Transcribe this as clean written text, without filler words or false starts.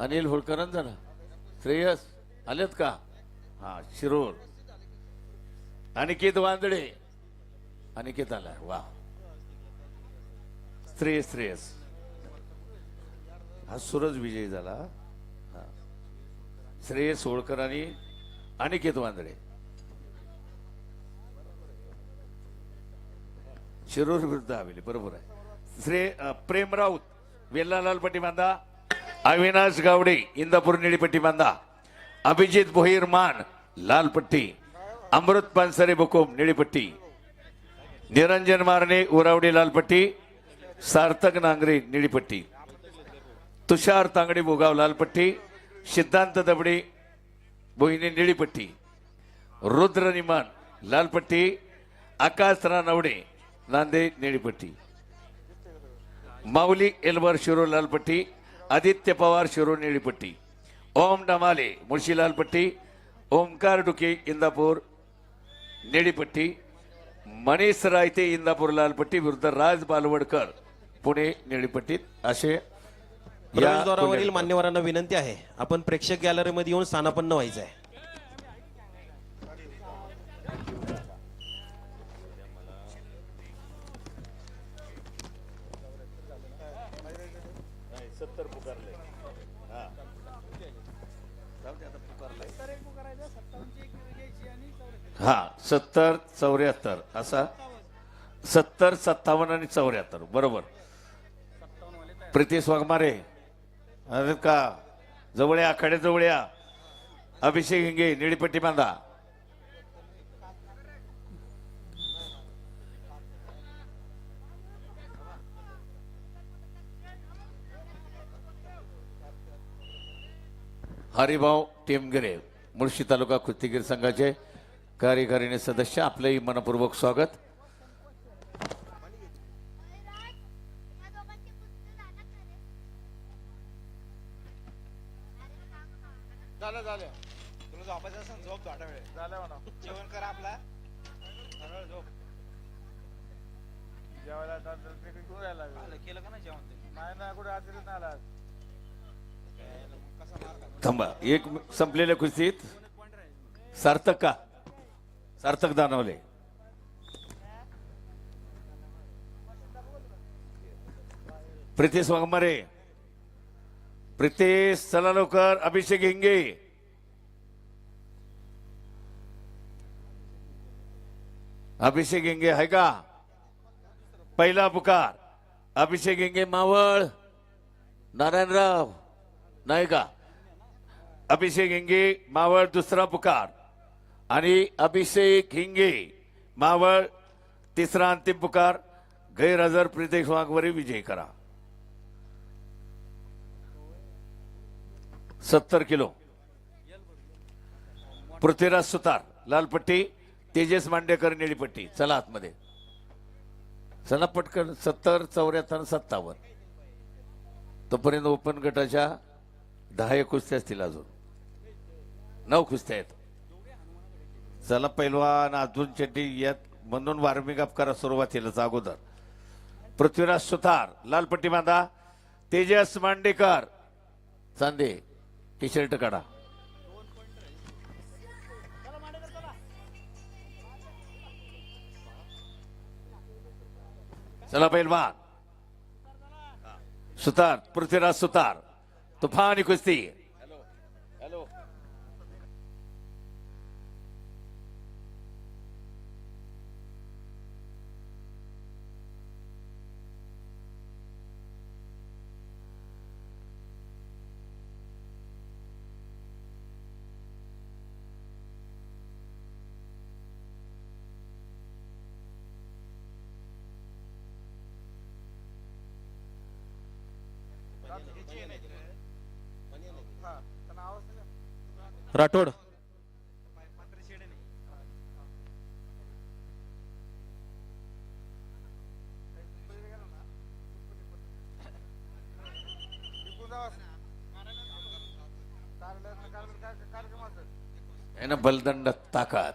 अनिल होळकरांचा ना श्रेयस आलेत का? हा शिरोळ अनिकेत वांदडे अनिकेत आला वा श्रेयस हा सूरज विजयी झाला. हा श्रेयस होळकर आणि अनिकेत वांदडे शिरूर विरुद्ध हवेली बरोबर आहे. प्रेम राऊत वेल्ला लालपट्टी बांधा. अविनाश गावडे इंदापूर निळीपट्टी बांधा. अभिजित भोईर मान लालपट्टी. अमृत पानसरे बुकुम निळीपट्टी. निरंजन मारणे उरावडे लालपट्टी. सार्थक नांगरे निळीपट्टी. तुषार तांगडे भोगाव लालपट्टी. सिद्धांत दबडे बोईने निळीपट्टी. रुद्र निमान लालपट्टी. आकाश रानवडे नांदेड निळीपट्टी. माऊली एलवर शिरोळ लालपट्टी. आदित्य पवार शिरोळ निळीपट्टी. ओम डमाले मुळशी लालपट्टी. ओमकार डुके इंदापूर निळीपट्टी. मनीष रायते इंदापूर लालपट्टी विरुद्ध राज बालवडकर पुणे निळीपट्टी. असे प्रवेशद्वारावरील मान्यवरांना विनंती आहे, आपण प्रेक्षक गॅलरीमध्ये येऊन स्थानापन्न व्हायचं आहे. हा 70 74 असा 70 57 आणि 74 बरोबर. प्रितेश वाघमारे अरे का जवळ्या आखाड्या जवळ्या. अभिषेक हिंगे निळीपट्टी बांधा. हरिभाऊ टेमगिरे मुळशी तालुका कुस्तीगीर संघाचे कार्यकारिणी सदस्य आपलंही मनपूर्वक स्वागत. झालं तुला झोपायचं असेल झोप थोडा वेळ झालं म्हणा. जेवण कर आपला सरळ झोप. जेवायला केलं का नाही जेवण? नाही ना कुठे आज नाही आला. थांबा एक संपलेल्या कुस्तीत सार्थक का सार्थक दानवले प्रितेश वाघमारे. प्रितेश चला लवकर. अभिषेक हिंगे अभिषेक हिंगे आहे का? पहिला पुकार अभिषेक हिंगे मावळ नारायणराव नाही का? अभिषेक हिंगे मावळ दुसरा पुकार आणि अभिषेक हिंगे मावळ तिसरा अंतिम पुकार. गैरहजर प्रितेश वाघमारे विजय करा. 70 किलो. पृथ्वीराज सुतार लालपट्टी. तेजस मांडेकर निळीपट्टी. चला आतमध्ये चला पटकन. 70 74 57 तोपर्यंत ओपन गटाच्या 10 कुस्त्या असतील. अजून 9 कुस्त्या आहेत. चला पैलवान अजून चेट्टी यात म्हणून वार्मिंग अप करा सुरुवातीलाच अगोदर. पृथ्वीराज सुतार लालपट्टी बांधा. तेजस मांडेकर चांदे टी शर्ट काढा. चला पैलवान सुतार पृथ्वीराज सुतार तुफानी कुस्ती. राठोड बलदंड ताकद